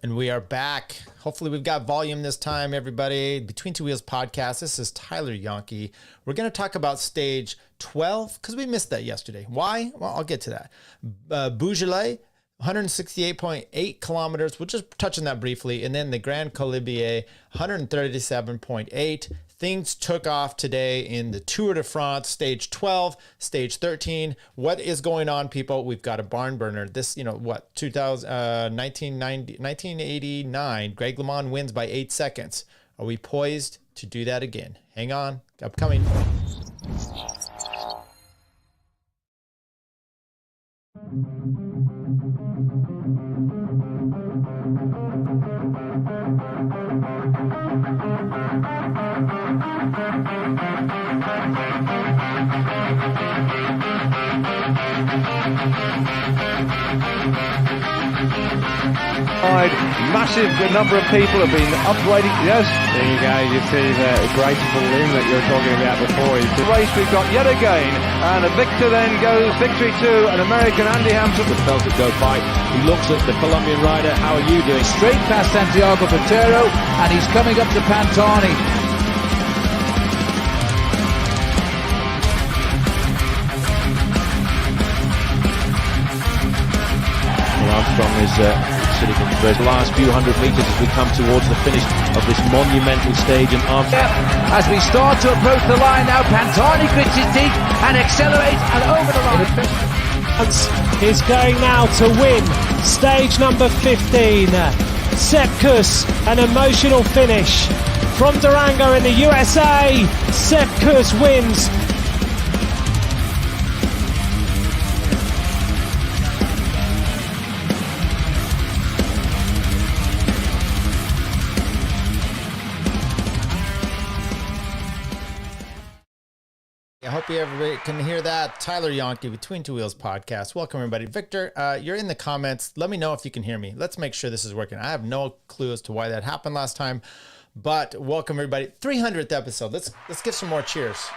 And we are back. Hopefully we've got volume this time, everybody. Between Two Wheels podcast. This is Tyler Yonke. We're going to talk about stage 12 because we missed that yesterday. Why? Well, I'll get to that. Beaujolais, 168.8 kilometers. We'll just touch on that briefly. And then the Grand Colombier, 137.8. Things took off today in the Tour de France, stage 12, stage 13. What is going on, people? We've got a barn burner. This, 1989, Greg LeMond wins by 8 seconds. Are we poised to do that again? Hang on. Upcoming. Massive number of people have been upgrading. Yes, there you go. You see the graceful limb that you were talking about before. The race we've got yet again, and a victor then goes victory to an American, Andy Hampton. The felt it go by. He looks at the Colombian rider. How are you doing? Straight past Santiago Patero, and he's coming up to Pantani. Armstrong is sitting in the last few hundred meters as we come towards the finish of this monumental stage. And Armstrong, as we start to approach the line now, Pantani grits his teeth and accelerates and over the line. Is going now to win stage number 15. Sepp an emotional finish from Durango in the USA. Sepp wins. I hope everybody can hear that. Tyler Yonke, Between Two Wheels podcast. Welcome, everybody. Victor, you're in the comments. Let me know if you can hear me. Let's make sure this is working. I have no clue as to why that happened last time, but welcome, everybody. 300th episode. Let's give some more cheers.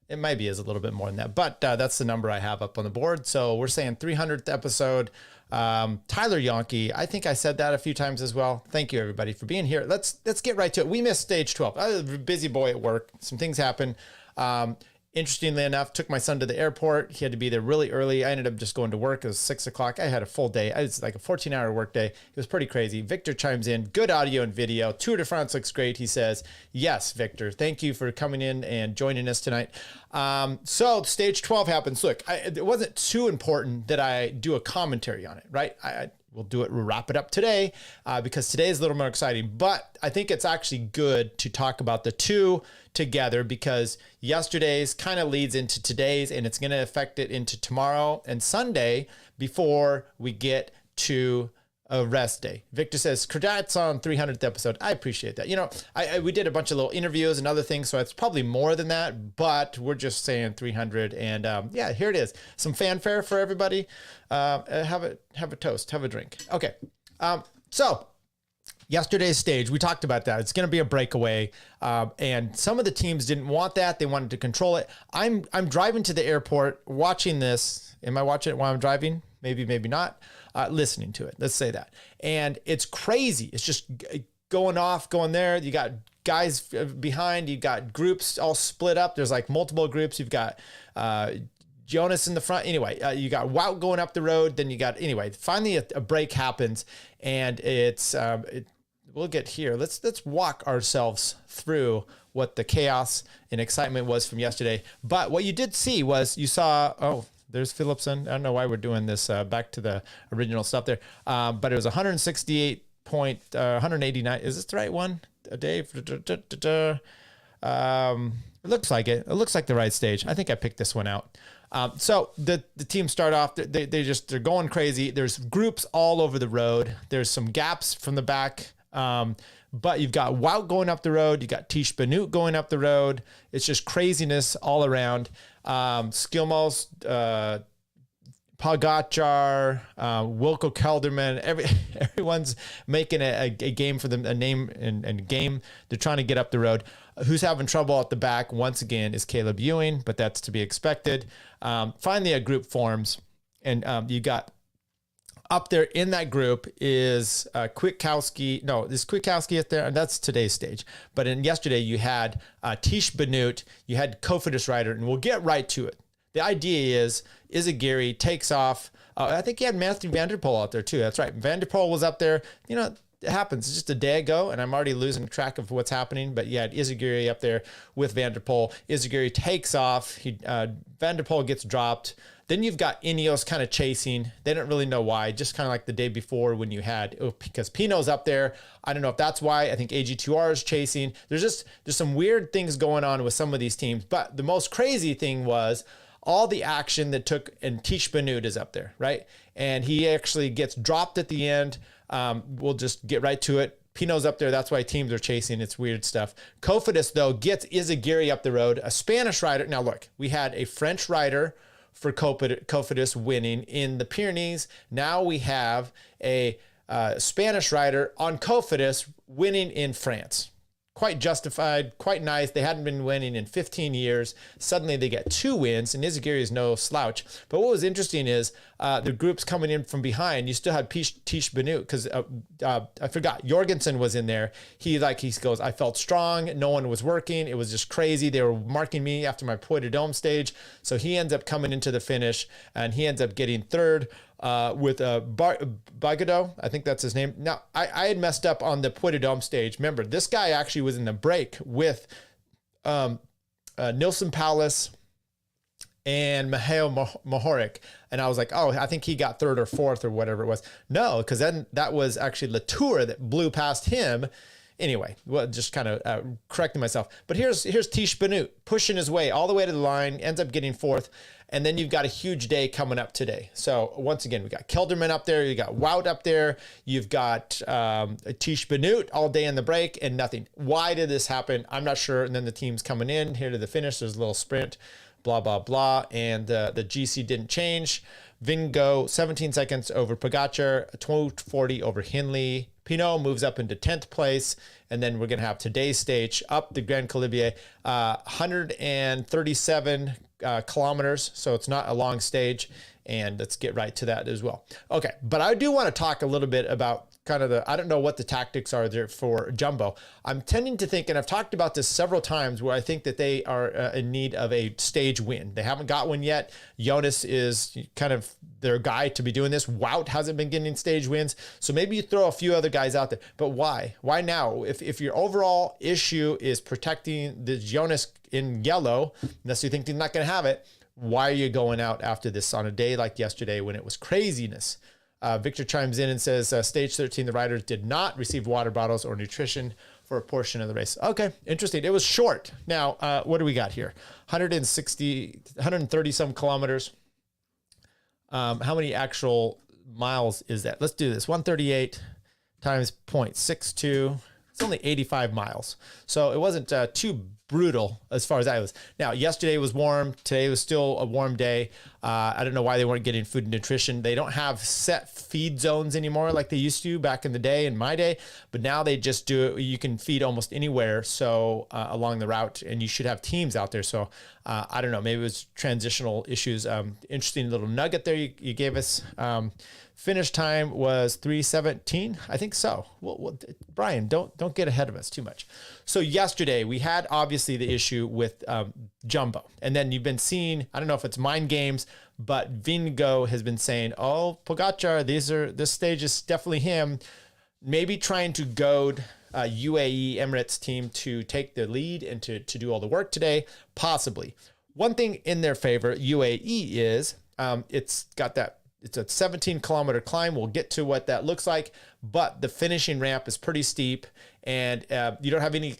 It might be a little bit more than that, but that's the number I have up on the board. So we're saying 300th episode. Tyler Yonke. I think I said that a few times as well. Thank you, everybody, for being here. Let's get right to it. We missed stage 12. I was a busy boy at work. Some things happened. Interestingly enough, took my son to the airport. He had to be there really early. I ended up just going to work. It was 6 o'clock. I had a full day. It was like a 14-hour work day. It was pretty crazy. Victor chimes in. Good audio and video. Tour de France looks great. He says, yes, Victor, thank you for coming in and joining us tonight. So stage 12 happens. Look, it wasn't too important that I do a commentary on it, right? We'll wrap it up today because today is a little more exciting, but I think it's actually good to talk about the two together because yesterday's kind of leads into today's and it's going to affect it into tomorrow and Sunday before we get to a rest day. Victor says, congrats on 300th episode. I appreciate that. We did a bunch of little interviews and other things, so it's probably more than that, but we're just saying 300. And yeah, here it is. Some fanfare for everybody. Have a toast, have a drink. Okay. So yesterday's stage, we talked about that. It's going to be a breakaway. And some of the teams didn't want that. They wanted to control it. I'm driving to the airport watching this. Am I watching it while I'm driving? Maybe, maybe not. Listening to it. Let's say that. And it's crazy. It's just going off, going there. You got guys behind. You got groups all split up. There's like multiple groups. You've got Jonas in the front. Anyway, you got Wout going up the road. Then you got, anyway, finally a break happens. And we'll get here. Let's walk ourselves through what the chaos and excitement was from yesterday. But what you did see was you saw, there's Philipson. I don't know why we're doing this back to the original stuff there. But it was 189. Is this the right one? Dave? It looks like it. It looks like the right stage. I think I picked this one out. So the team start off, they're going crazy. There's groups all over the road. There's some gaps from the back. But you've got Wout going up the road. You got Tish Benoot going up the road. It's just craziness all around. Skilmos, Pogacar, Wilco Kelderman, everyone's making a game for them, a name and game. They're trying to get up the road. Who's having trouble at the back once again is Caleb Ewing, but that's to be expected. Finally, a group forms, and you got Up there in that group is Kwiatkowski. No, this Kwiatkowski up there, and that's today's stage. But in yesterday, you had Tish Benoot, you had Cofidis rider, and we'll get right to it. The idea is Izagirre takes off. I think he had Matthew Van Der Poel out there too. That's right. Van Der Poel was up there. You know, it happens. It's just a day ago, and I'm already losing track of what's happening. But you had Izagirre up there with Van Der Poel. Izagirre takes off. Van Der Poel gets dropped. Then you've got Ineos kind of chasing. They don't really know why, just kind of like the day before when you had, because Pinot's up there. I don't know if that's why. I think AG2R is chasing. There's some weird things going on with some of these teams. But the most crazy thing was all the action that took, and Tish Benoot is up there, right? And he actually gets dropped at the end. We'll just get right to it. Pinot's up there. That's why teams are chasing. It's weird stuff. Cofidis, though, gets Izagirre up the road. A Spanish rider. Now, look, we had a French rider for Cofidis winning in the Pyrenees. Now we have a Spanish rider on Cofidis winning in France. Quite justified, quite nice. They hadn't been winning in 15 years. Suddenly they get 2 wins, and Izagirre is no slouch. But what was interesting is the groups coming in from behind. You still had Tish Benoot, because I forgot, Jorgensen was in there. He goes, I felt strong. No one was working. It was just crazy. They were marking me after my Puy de Dôme stage. So he ends up coming into the finish, and he ends up getting third. With Bagado, I think that's his name. Now, I had messed up on the Puy de Dôme stage. Remember, this guy actually was in the break with Nilsen Palace and Mihail Mohoric. And I was like, oh, I think he got third or fourth or whatever it was. No, because then that was actually Latour that blew past him. Anyway, well, just kind of correcting myself. But here's Tish Benoot pushing his way all the way to the line, ends up getting fourth. And then you've got a huge day coming up today. So once again, we got Kelderman up there. You got Wout up there. You've got Tish Benoot all day in the break and nothing. Why did this happen? I'm not sure. And then the team's coming in here to the finish. There's a little sprint, blah, blah, blah. And the GC didn't change. Vingegaard, 17 seconds over Pogacar, 12:40 over Hindley. Pinot moves up into 10th place. And then we're going to have today's stage up the Grand Colombier, 137 kilometers. So it's not a long stage. And let's get right to that as well. Okay. But I do want to talk a little bit about kind of I don't know what the tactics are there for Jumbo. I'm tending to think, and I've talked about this several times, where I think that they are in need of a stage win. They haven't got one yet. Jonas is kind of their guy to be doing this. Wout hasn't been getting stage wins. So maybe you throw a few other guys out there. But why? Why now? If your overall issue is protecting the Jonas in yellow, unless you think they're not going to have it, why are you going out after this on a day like yesterday when it was craziness? Victor chimes in and says, stage 13, the riders did not receive water bottles or nutrition for a portion of the race. Okay, interesting. It was short. Now, what do we got here? 130 some kilometers. How many actual miles is that? Let's do this. 138 times 0.62. It's only 85 miles. So it wasn't too brutal as far as I was. Now, yesterday was warm. Today was still a warm day. I don't know why they weren't getting food and nutrition. They don't have set feed zones anymore like they used to back in the day, in my day. But now they just do it. You can feed almost anywhere. So along the route, and you should have teams out there. So I don't know. Maybe it was transitional issues. Interesting little nugget there you gave us. Finish time was 3:17. I think so. Well, Brian, don't get ahead of us too much. So yesterday we had obviously the issue with Jumbo, and then you've been seeing, I don't know if it's mind games, but Vingegaard has been saying, "Oh, Pogacar, this stage is definitely him." Maybe trying to goad UAE Emirates team to take the lead and to do all the work today, possibly. One thing in their favor, UAE is it's got that. It's a 17-kilometer climb. We'll get to what that looks like, but the finishing ramp is pretty steep, and you don't have any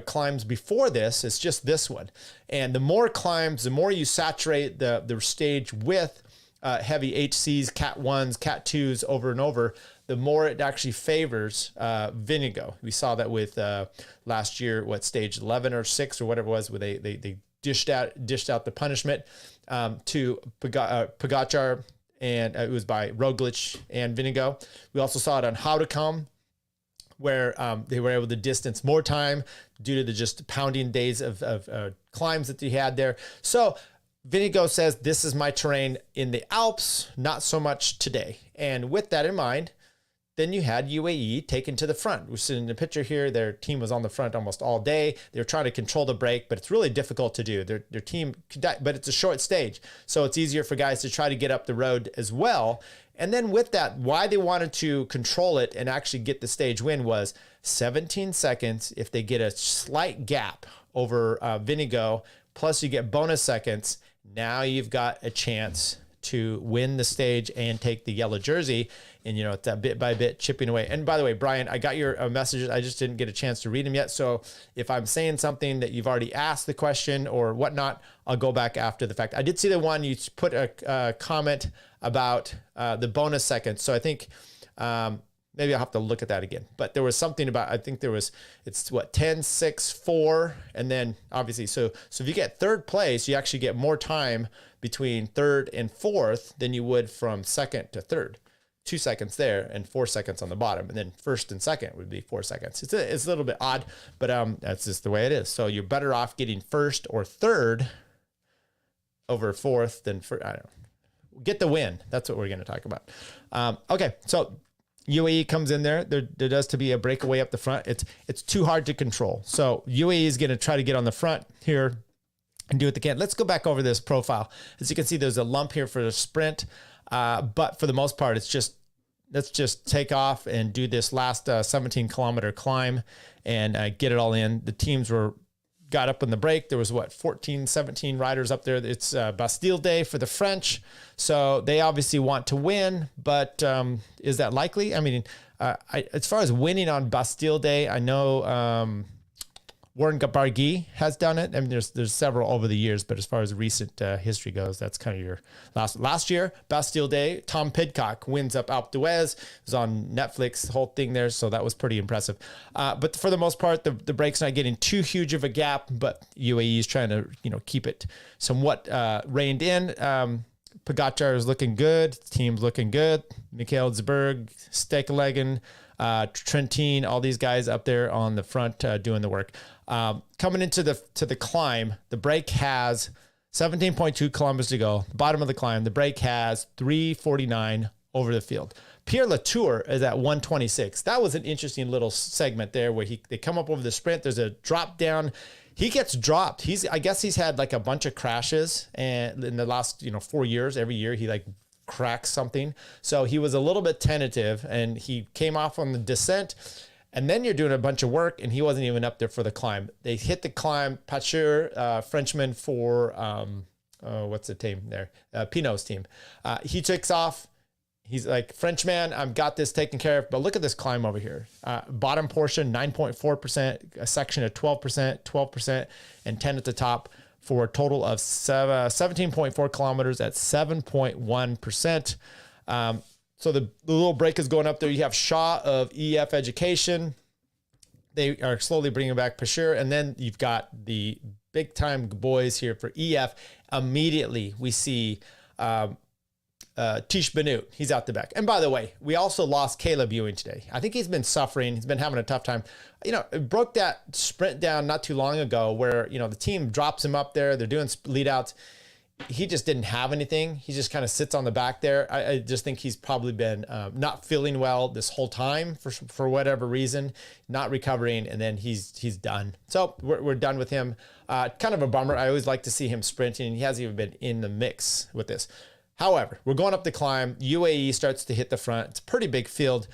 climbs before this. It's just this one. And the more climbs, the more you saturate the stage with heavy HCs, Cat 1s, Cat 2s over and over, the more it actually favors Vingegaard. We saw that with last year, stage 11 or 6 or whatever it was, where they dished out the punishment to Pogacar, and it was by Roglic and Vingegaard. We also saw it on How to Come, where they were able to distance more time due to the just pounding days of climbs that they had there. So Vinigo says, this is my terrain in the Alps, not so much today. And with that in mind, then you had UAE taken to the front. We're sitting in the picture here. Their team was on the front almost all day. They were trying to control the break, but it's really difficult to do. Their team, but it's a short stage, so it's easier for guys to try to get up the road as well. And then with that, why they wanted to control it and actually get the stage win was 17 seconds. If they get a slight gap over Vinigo, plus you get bonus seconds, now you've got a chance to win the stage and take the yellow jersey. And, it's that bit by bit chipping away. And by the way, Brian, I got your messages. I just didn't get a chance to read them yet. So if I'm saying something that you've already asked the question or whatnot, I'll go back after the fact. I did see the one you put a comment about the bonus seconds. So I think maybe I'll have to look at that again. But there was something about, I think it's 10, 6, 4. And then obviously, so if you get third place, you actually get more time between third and fourth than you would from second to third. 2 seconds there and 4 seconds on the bottom. And then first and second would be 4 seconds. It's a little bit odd, but that's just the way it is. So you're better off getting first or third over fourth than I don't know. Get the win. That's what we're going to talk about. Okay, so UAE comes in there. There does to be a breakaway up the front. It's too hard to control. So UAE is going to try to get on the front here and do what they can. Let's go back over this profile. As you can see, there's a lump here for the sprint. But for the most part, let's just take off and do this last 17 kilometer climb and get it all in. The teams got up in the break. There was 14, 17 riders up there. It's Bastille Day for the French. So they obviously want to win, but is that likely? I mean, as far as winning on Bastille Day, I know Warren Barguil has done it. I mean, there's several over the years, but as far as recent history goes, that's kind of your last year. Bastille Day, Tom Pidcock wins up Alpe d'Huez. It was on Netflix, the whole thing there, so that was pretty impressive. But for the most part, the break's not getting too huge of a gap, but UAE is trying to keep it somewhat reined in. Pogacar is looking good. The team's looking good. Mikhail Zberg, Stekelegen, Trentin, all these guys up there on the front doing the work. Coming into the climb, the break has 17.2 kilometers to go. Bottom of the climb, the break has 3:49 over the field. Pierre Latour is at 1:26. That was an interesting little segment there where they come up over the sprint. There's a drop down. He gets dropped. I guess he's had like a bunch of crashes and in the last 4 years. Every year he cracks something. So he was a little bit tentative and he came off on the descent. And then you're doing a bunch of work and he wasn't even up there for the climb. They hit the climb. Pacheur, Frenchman for, what's the team there? Pinot's team. He takes off. He's like, Frenchman, I've got this taken care of. But look at this climb over here. Bottom portion, 9.4%, a section of 12%, 12%, and 10 at the top for a total of 17.4 kilometers at 7.1%. So the little break is going up there. You have Shaw of EF Education. They are slowly bringing back Pacheur. And then you've got the big time boys here for EF. Immediately we see Tish Benoot. He's out the back. And by the way, we also lost Caleb Ewing today. I think he's been suffering. He's been having a tough time. It broke that sprint down not too long ago where, the team drops him up there. They're doing lead outs. He just didn't have anything. He just kind of sits on the back there. I just think he's probably been not feeling well this whole time for whatever reason, not recovering, and then he's done. So we're done with him. Kind of a bummer. I always like to see him sprinting. He hasn't even been in the mix with this. However, we're going up the climb. UAE starts to hit the front. It's a pretty big field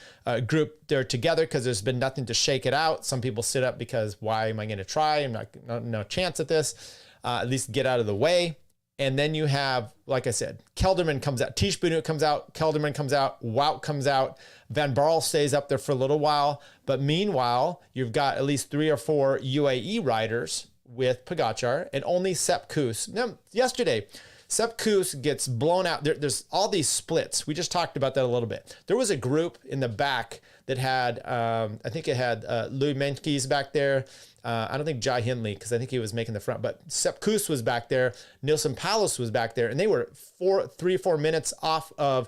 group. They're together because there's been nothing to shake it out. Some people sit up because why am I going to try? I'm no chance at this. At least get out of the way. And then you have, like I said, Kelderman comes out, Tish Benoot comes out, Kelderman comes out, Wout comes out, Van Barl stays up there for a little while. But meanwhile, you've got at least 3 or 4 UAE riders with Pogacar and only Sepp Kuss. Now, yesterday, Sepp Kuss gets blown out. There's all these splits. We just talked about that a little bit. There was a group in the back that had, I think it had Louis Meintjes back there. I don't think Jai Hindley, because I think he was making the front, but Sepp Kuss was back there. Nilsson Palos was back there, and they were 3 or 4 minutes off of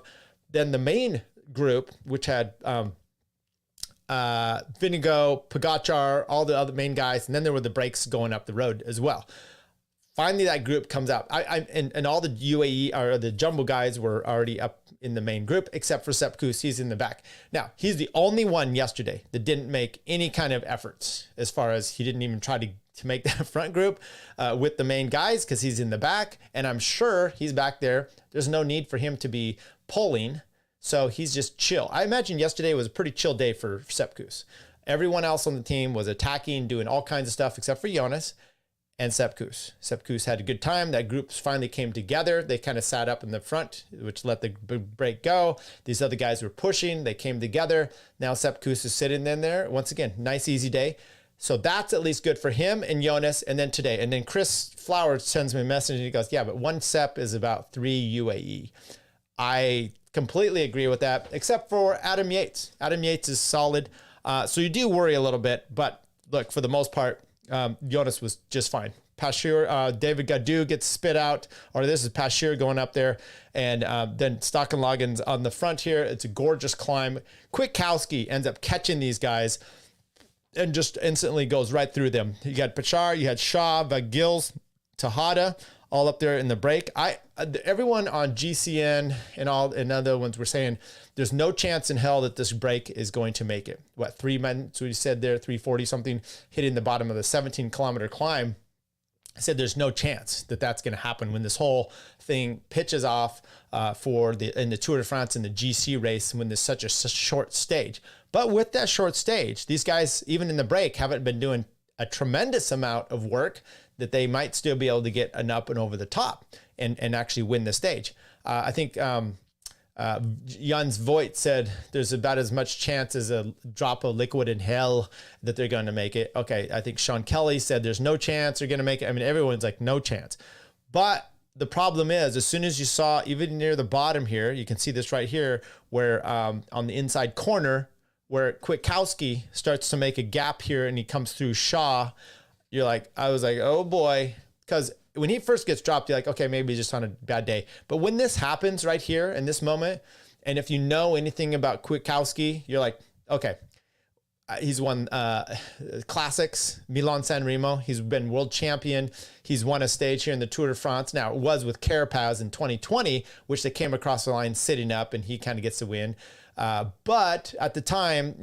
then the main group, which had Vinigo, Pogacar, all the other main guys, and then there were the breaks going up the road as well. finally that group comes up. And all the UAE or the jumbo guys were already up in the main group, except for Sepp Kuss. He's in the back. Now, he's the only one yesterday that didn't make any kind of efforts, as far as he didn't even try to make that front group with the main guys, because he's in the back. And I'm sure he's back there. There's no need for him to be pulling. So he's just chill. I imagine yesterday was a pretty chill day for Sepp Kuss. Everyone else on the team was attacking, doing all kinds of stuff, except for Jonas and Sepp Kuss. Sepp Kuss had a good time. That group finally came together. They kind of sat up in the front, which let the break go. These other guys were pushing. They came together. Now Sepp Kuss is sitting in there. Once again, nice, easy day. So that's at least good for him and Jonas. And then today. And then Chris Flowers sends me a message and he goes, yeah, but one Sepp is about 3 UAE. I completely agree with that, except for Adam Yates. Adam Yates is solid. So you do worry a little bit. But look, for the most part, Jonas was just fine. Pashur, David Gadu gets spit out, or this is Pashur going up there, and then Stockenlagen's on the front here. It's a gorgeous climb. Kwiatkowski ends up catching these guys and just instantly goes right through them. You got Pachar, you had Shaw, Vagils, Tejada, all up there in the break. Everyone on GCN and other ones were saying there's no chance in hell that this break is going to make it. What, 3 minutes? We said there, 340 something, hitting the bottom of the 17-kilometer climb. I said there's no chance that that's going to happen when this whole thing pitches off in the Tour de France and the GC race, when there's such a short stage. But with that short stage, these guys, even in the break, haven't been doing a tremendous amount of work that they might still be able to get an up and over the top and actually win the stage. I think Jens Voigt said there's about as much chance as a drop of liquid in hell that they're going to make it. Okay, I think Sean Kelly said there's no chance they're going to make it. I mean, everyone's like, no chance. But the problem is, as soon as you saw, even near the bottom here, you can see this right here, where on the inside corner, where Kwiatkowski starts to make a gap here and he comes through Shaw, I was like, oh boy. Because when he first gets dropped, you're like, okay, maybe he's just on a bad day. But when this happens right here in this moment, and if you know anything about Kwiatkowski, you're like, okay, he's won classics, Milan-San Remo. He's been world champion. He's won a stage here in the Tour de France. Now, it was with Carapaz in 2020, which they came across the line sitting up, and he kind of gets the win. But at the time,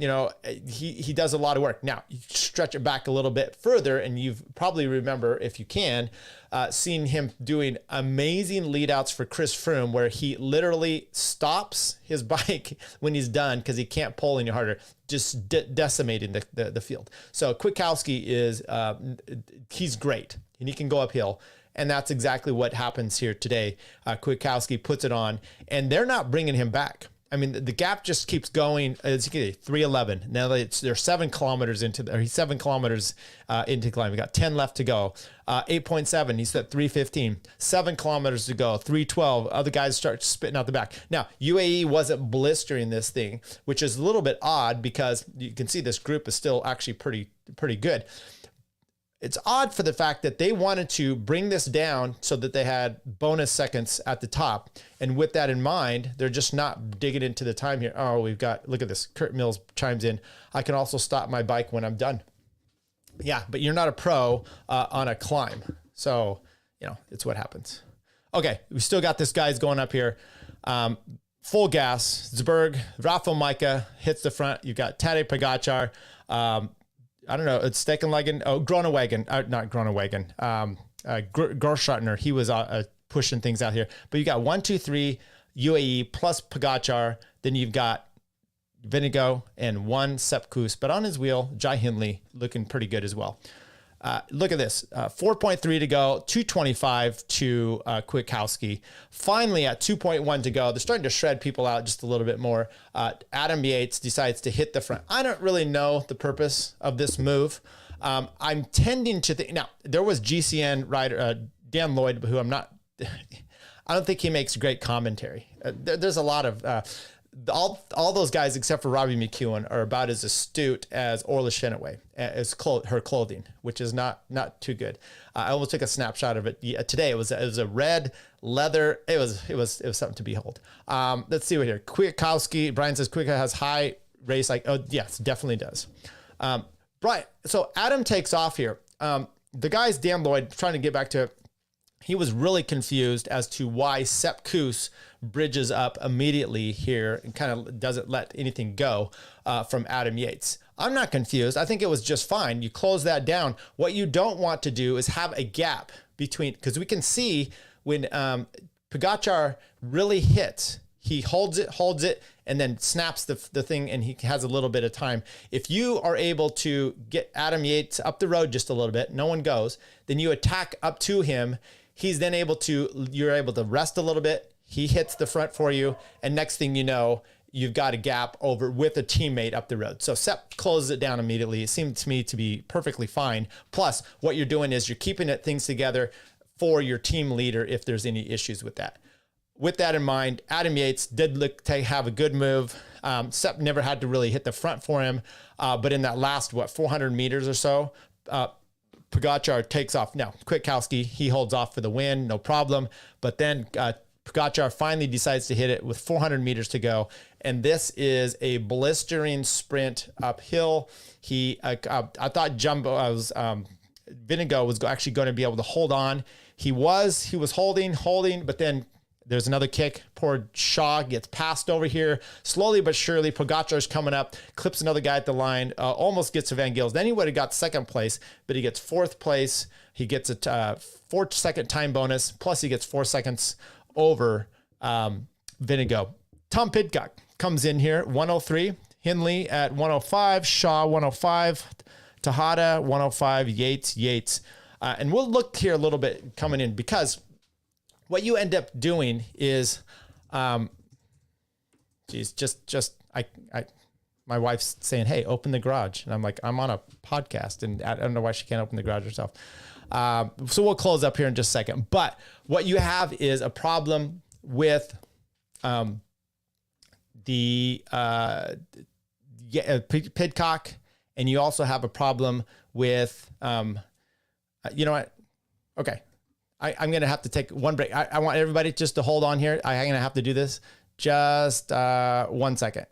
he does a lot of work. Now, you stretch it back a little bit further, and you've probably remember, if you can, seen him doing amazing lead outs for Chris Froome, where he literally stops his bike when he's done because he can't pull any harder, just decimating the field. So Kwiatkowski he's great, and he can go uphill. And that's exactly what happens here today. Kwiatkowski puts it on, and they're not bringing him back. I mean, the gap just keeps going. As you can see, 3:11. Now they're 7 kilometers he's 7 kilometers into climb. We got 10 left to go. 8.7. He's at 3:15. 7 kilometers to go. 3:12. Other guys start spitting out the back. Now UAE wasn't blistering this thing, which is a little bit odd because you can see this group is still actually pretty good. It's odd for the fact that they wanted to bring this down so that they had bonus seconds at the top. And with that in mind, they're just not digging into the time here. Oh, look at this. Kurt Mills chimes in. I can also stop my bike when I'm done. Yeah, but you're not a pro on a climb. So, it's what happens. Okay, we still got this guys going up here. Full gas. Zberg, Rafael Majka hits the front. You've got Tadej Pogacar. I don't know. It's Steckenlagen. Oh, Groenewegen. Not Groenewegen. Gerschartner. He was pushing things out here. But you got 1, 2, 3 UAE plus Pogacar. Then you've got Vinigo and 1 Sepp Kuss. But on his wheel, Jai Hindley looking pretty good as well. Look at this. 4.3 to go. 2:25 to Kwiatkowski. Finally, at 2.1 to go, they're starting to shred people out just a little bit more. Adam Yates decides to hit the front. I don't really know the purpose of this move. I'm tending to think. Now, there was GCN rider Dan Lloyd, who I don't think he makes great commentary. There's a lot of all those guys except for Robbie McEwen are about as astute as Orla Chenoweth, as her clothing, which is not too good. I almost took a snapshot of it today. It was a red leather. It was something to behold. Let's see what here. Kwiatkowski. Brian says Kwiatkowski has high race. Oh yes, definitely does. Brian. So Adam takes off here. The guy's Dan Lloyd, trying to get back to it. he was really confused as to why Sepp Kuss bridges up immediately here and kind of doesn't let anything go from Adam Yates. I'm not confused. I think it was just fine. You close that down. What you don't want to do is have a gap between, because we can see when Pogačar really hits, he holds it, and then snaps the thing, and he has a little bit of time. If you are able to get Adam Yates up the road just a little bit, no one goes, then you attack up to him. You're able to rest a little bit. He hits the front for you, and next thing you know, you've got a gap over with a teammate up the road. So Sepp closes it down immediately. It seemed to me to be perfectly fine. Plus, what you're doing is you're keeping things together for your team leader if there's any issues with that. With that in mind, Adam Yates did look to have a good move. Sepp never had to really hit the front for him, but in that last, 400 meters or so, Pogačar takes off. Now, Kwiatkowski, he holds off for the win, no problem. But then Pogačar finally decides to hit it with 400 meters to go. And this is a blistering sprint uphill. I thought Vingegaard was actually going to be able to hold on. He was holding, but then there's another kick. Poor Shaw gets passed over here. Slowly but surely, Pogačar's coming up, clips another guy at the line, almost gets to Van Gils. Then he would have got second place, but he gets fourth place. He gets a 4-second time bonus, plus he gets 4 seconds over Vingegaard. Tom Pidcock comes in here, 103. Hindley at 105. Shaw, 105. Tejada, 105. Yates. And we'll look here a little bit coming in, because what you end up doing is, my wife's saying, hey, open the garage. And I'm like, I'm on a podcast, and I don't know why she can't open the garage herself. So we'll close up here in just a second. But what you have is a problem with Pidcock, and you also have a problem with, you know what? Okay. I'm going to have to take one break. I want everybody just to hold on here. I'm going to have to do this. Just 1 second.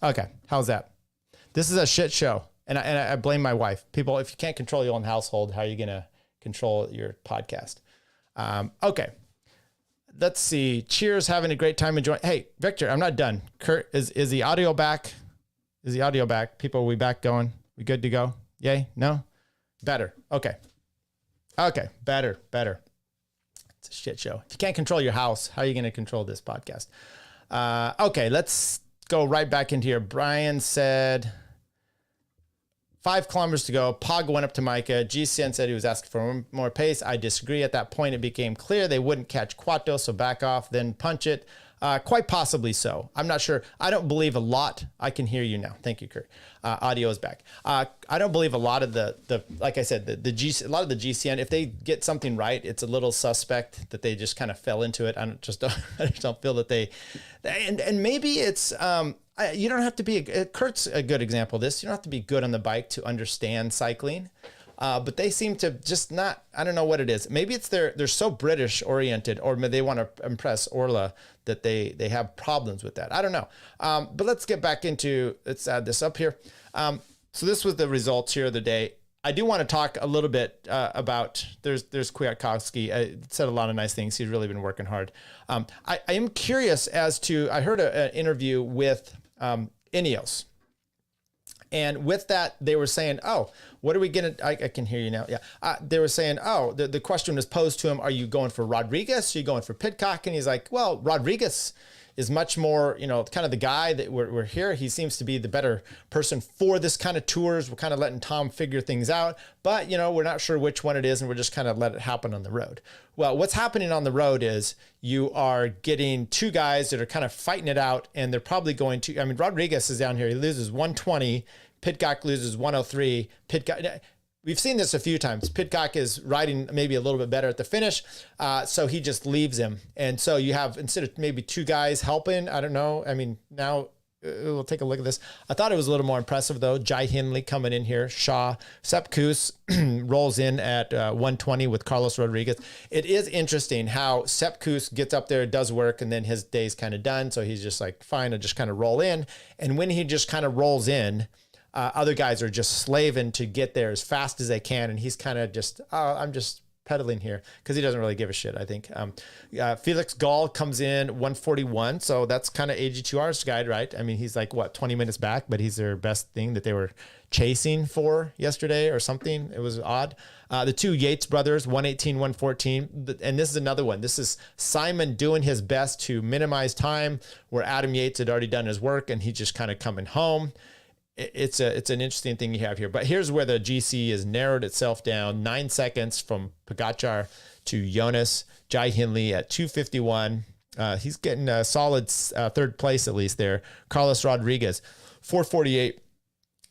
Okay, how's that? This is a shit show, and I blame my wife. People, if you can't control your own household, how are you going to control your podcast? Okay, let's see. Cheers, having a great time enjoying. Hey, Victor, I'm not done. Kurt, is the audio back? Is the audio back? People, are we back going? We good to go? Yay? No? Better. Okay. Okay, better. It's a shit show. If you can't control your house, how are you going to control this podcast? Okay, let's go right back into here. Brian said 5 kilometers to go. Pog went up to Micah. GCN said he was asking for more pace. I disagree. At that point, it became clear they wouldn't catch Quato, so back off, then punch it. Quite possibly so. I'm not sure. I don't believe a lot. I can hear you now. Thank you, Kurt. Audio is back. I don't believe a lot of the like I said, a lot of the GCN, if they get something right, it's a little suspect that they just kind of fell into it. I just don't feel that they, and maybe it's, you don't have to be, Kurt's a good example of this. You don't have to be good on the bike to understand cycling. But they seem to just not, I don't know what it is. Maybe it's they're so British oriented, or they want to impress Orla that they have problems with that. I don't know. But let's get back into, let's add this up here. So this was the results here of the day. I do want to talk a little bit about, there's Kwiatkowski. Said a lot of nice things. He's really been working hard. I am curious as to, I heard an interview with Ineos. And with that, they were saying, oh, what are we going to, I can hear you now. Yeah. They were saying, oh, the question was posed to him, are you going for Rodriguez? Are you going for Pidcock? And he's like, well, Rodriguez is much more, kind of the guy that we're here. He seems to be the better person for this kind of tours. We're kind of letting Tom figure things out, but we're not sure which one it is. And we're just kind of let it happen on the road. Well, what's happening on the road is you are getting two guys that are kind of fighting it out, and they're probably going to, Rodriguez is down here. He loses 120. Pidcock loses 103. Pidcock, we've seen this a few times. Pidcock is riding maybe a little bit better at the finish, so he just leaves him. And so you have, instead of maybe two guys helping, I don't know. Now we'll take a look at this. I thought it was a little more impressive, though. Jai Hindley coming in here. Shaw. Sepp Kuss rolls in at 120 with Carlos Rodriguez. It is interesting how Sepp Kuss gets up there, does work, and then his day's kind of done. So he's just like, fine, I'll just kind of roll in. And when he just kind of rolls in, other guys are just slaving to get there as fast as they can. And he's kind of just, I'm just pedaling here, because he doesn't really give a shit, I think. Felix Gall comes in 141. So that's kind of AG2R's guide, right? He's like, 20 minutes back, but he's their best thing that they were chasing for yesterday or something. It was odd. The two Yates brothers, 118, 114. And this is another one. This is Simon doing his best to minimize time, where Adam Yates had already done his work and he's just kind of coming home. It's an interesting thing you have here. But here's where the GC has narrowed itself down. 9 seconds from Pogacar to Jonas. Jai Hindley at 251. He's getting a solid third place at least there. Carlos Rodriguez, 448.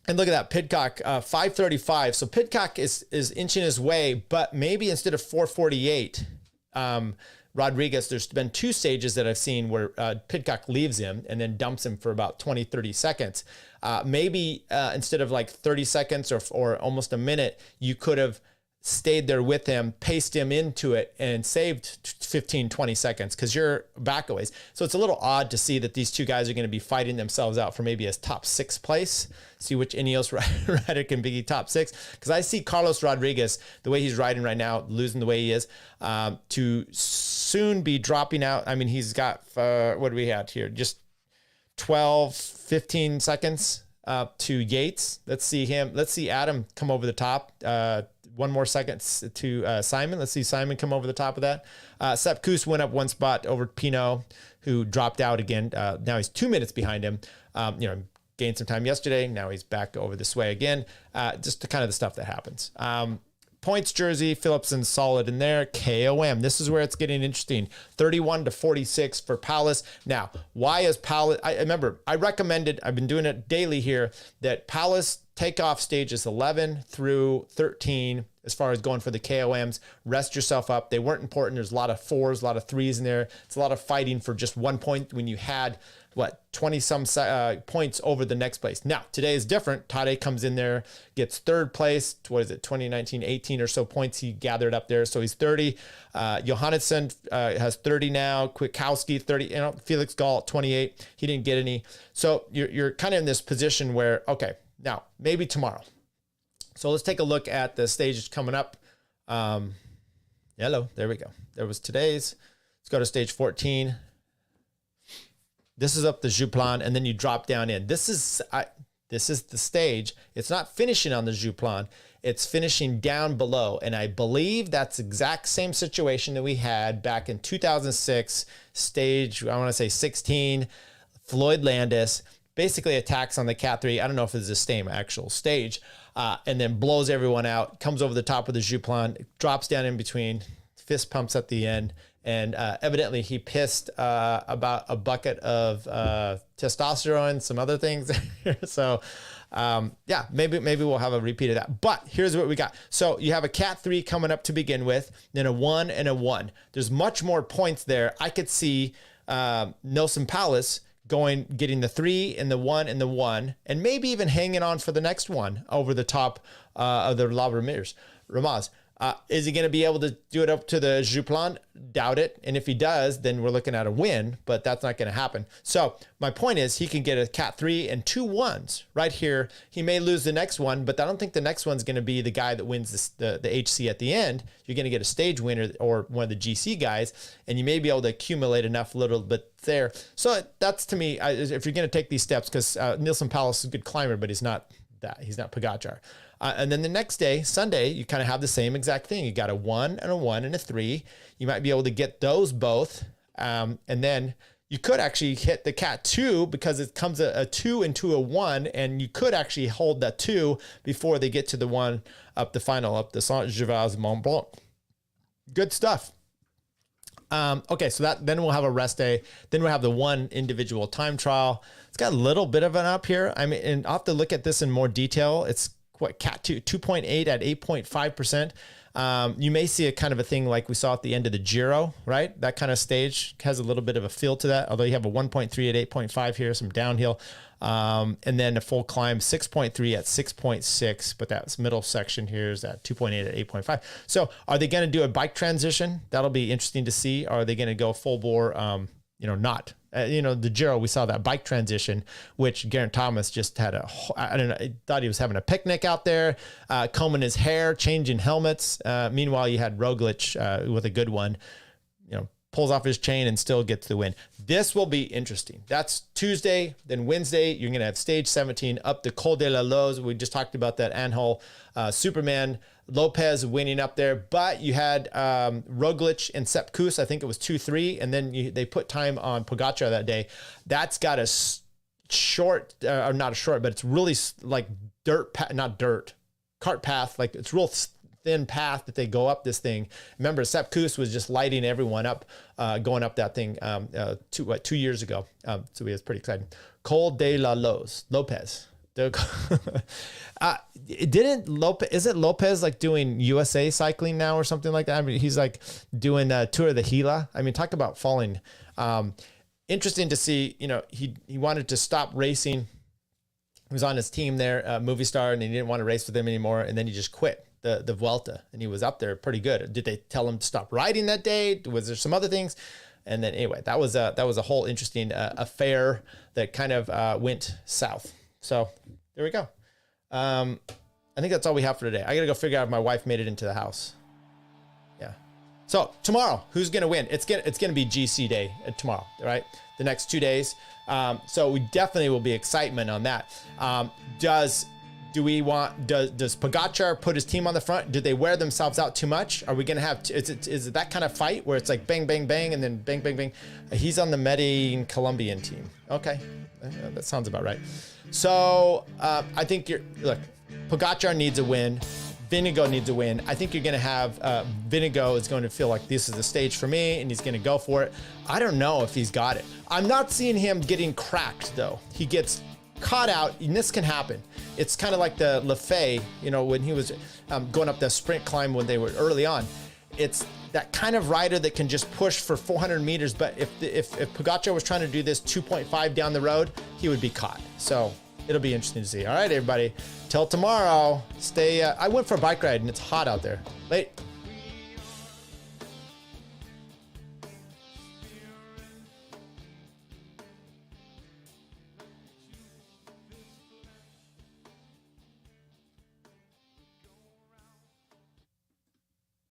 And look at that, Pidcock, 535. So Pidcock is inching his way, but maybe instead of 448, Rodriguez, there's been two stages that I've seen where Pidcock leaves him and then dumps him for about 20, 30 seconds. Maybe instead of like 30 seconds or almost a minute, you could have stayed there with him, paced him into it, and saved 15, 20 seconds, because you're back a ways. So it's a little odd to see that these two guys are going to be fighting themselves out for maybe a top 6 place. See which Ineos rider can be top 6. Because I see Carlos Rodriguez, the way he's riding right now, losing the way he is, to soon be dropping out. He's got, what do we have here? Just 12, 15 seconds to Yates. Let's see Adam come over the top. One more second to Simon. Let's see Simon come over the top of that. Sepp Kuss went up one spot over Pinot, who dropped out again. Now he's 2 minutes behind him. Gained some time yesterday. Now he's back over this way again. Just the kind of the stuff that happens. Points jersey, Philipsen solid in there. KOM, this is where it's getting interesting. 31 to 46 for Palace. Now, why is Palace? I remember I recommended, I've been doing it daily here, that Palace take off stages 11 through 13 as far as going for the KOMs. Rest yourself up. They weren't important. There's a lot of 4s, a lot of 3s in there. It's a lot of fighting for just 1 point when you had 20 some points over the next place. Now, today is different. Tade comes in there, gets third place. What is it? 2019, 18 or so points he gathered up there. So he's 30. Johannesson has 30 now. Kwiatkowski, 30. Felix Gall, 28. He didn't get any. So you're kind of in this position where, okay, now maybe tomorrow. So let's take a look at the stages coming up. Hello, there we go. There was today's. Let's go to stage 14. This is up the Jouplan, and then you drop down in. This is the stage. It's not finishing on the Jouplan. It's finishing down below. And I believe that's the exact same situation that we had back in 2006, stage, I want to say 16, Floyd Landis, basically attacks on the Cat 3. I don't know if it's the same actual stage, and then blows everyone out, comes over the top of the Jouplan, drops down in between, fist pumps at the end. And evidently he pissed about a bucket of testosterone, some other things. So yeah, maybe we'll have a repeat of that. But here's what we got. So you have a Cat 3 coming up to begin with, then a 1 and a 1. There's much more points there. I could see Nelson Palace getting the 3 and the 1 and the 1, and maybe even hanging on for the next one over the top of the La Ramaz. Is he going to be able to do it up to the Juplan? Doubt it. And if he does, then we're looking at a win, but that's not going to happen. So my point is he can get a cat 3 and 2 1s right here. He may lose the next one, but I don't think the next one's going to be the guy that wins the HC at the end. You're going to get a stage winner or one of the GC guys, and you may be able to accumulate enough little bit there. So that's, to me, if you're going to take these steps, because Nielsen Palace is a good climber, but he's not Pogacar. And then the next day, Sunday, you kind of have the same exact thing. You got a 1 and a 1 and a 3. You might be able to get those both. And then you could actually hit the cat 2 because it comes a 2 into a 1. And you could actually hold that 2 before they get to the 1 up the final, up the Saint-Gervais-Mont Blanc. Good stuff. Okay, so then we'll have a rest day. Then we'll have the 1 individual time trial. It's got a little bit of an up here. I mean, and I'll have to look at this in more detail. It's cat 2.8 at 8.5%. You may see a kind of a thing like we saw at the end of the Giro, right? That kind of stage has a little bit of a feel to that, although you have a 1.3 at 8.5 here, some downhill. And then a full climb, 6.3 at 6.6, but that middle section here is at 2.8 at 8.5. So are they going to do a bike transition? That'll be interesting to see. Are they going to go full bore? Not. The Giro, we saw that bike transition, which Geraint Thomas just had I thought he was having a picnic out there, combing his hair, changing helmets. Meanwhile, you had Roglic with a good one, pulls off his chain and still gets the win. This will be interesting. That's Tuesday. Then Wednesday, you're going to have stage 17 up the Col de la Loze. We just talked about that Anhol Superman. Lopez winning up there, but you had Roglic and Sepp Kuss. I think it was 2-3, and then they put time on Pogacar that day. That's got a short, or not a short, but it's really like cart path. Like it's real thin path that they go up this thing. Remember, Sepp Kuss was just lighting everyone up, going up that thing 2 years ago. So it was pretty exciting. Col de la Loze, Lopez. Isn't Lopez like doing USA cycling now or something like that? I mean, he's like doing Tour de Gila. I mean, talk about falling. Interesting to see, he wanted to stop racing. He was on his team there, Movistar, and he didn't want to race with them anymore. And then he just quit the Vuelta, and he was up there pretty good. Did they tell him to stop riding that day? Was there some other things? And then anyway, that was a whole interesting affair that kind of went south. So there we go. I think that's all we have for today. I got to go figure out if my wife made it into the house. Yeah. So tomorrow, who's going to win? It's going to be GC day tomorrow, right? The next 2 days. So we definitely will be excitement on that. Does Pogacar put his team on the front? Did they wear themselves out too much? Are we going to have, is it that kind of fight where it's like bang, bang, bang, and then bang, bang, bang? He's on the Grand Colombier team. Okay. That sounds about right. So I think Pogacar needs a win. Vinigo needs a win. I think you're going to have Vinigo is going to feel like this is the stage for me, and he's going to go for it. I don't know if he's got it. I'm not seeing him getting cracked, though. He gets caught out, and this can happen. It's kind of like the Lefay, when he was going up the sprint climb when they were early on. It's that kind of rider that can just push for 400 meters. But if Pogacar was trying to do this 2.5 down the road, he would be caught. So it'll be interesting to see. All right, everybody. Till tomorrow. I went for a bike ride and it's hot out there. Late.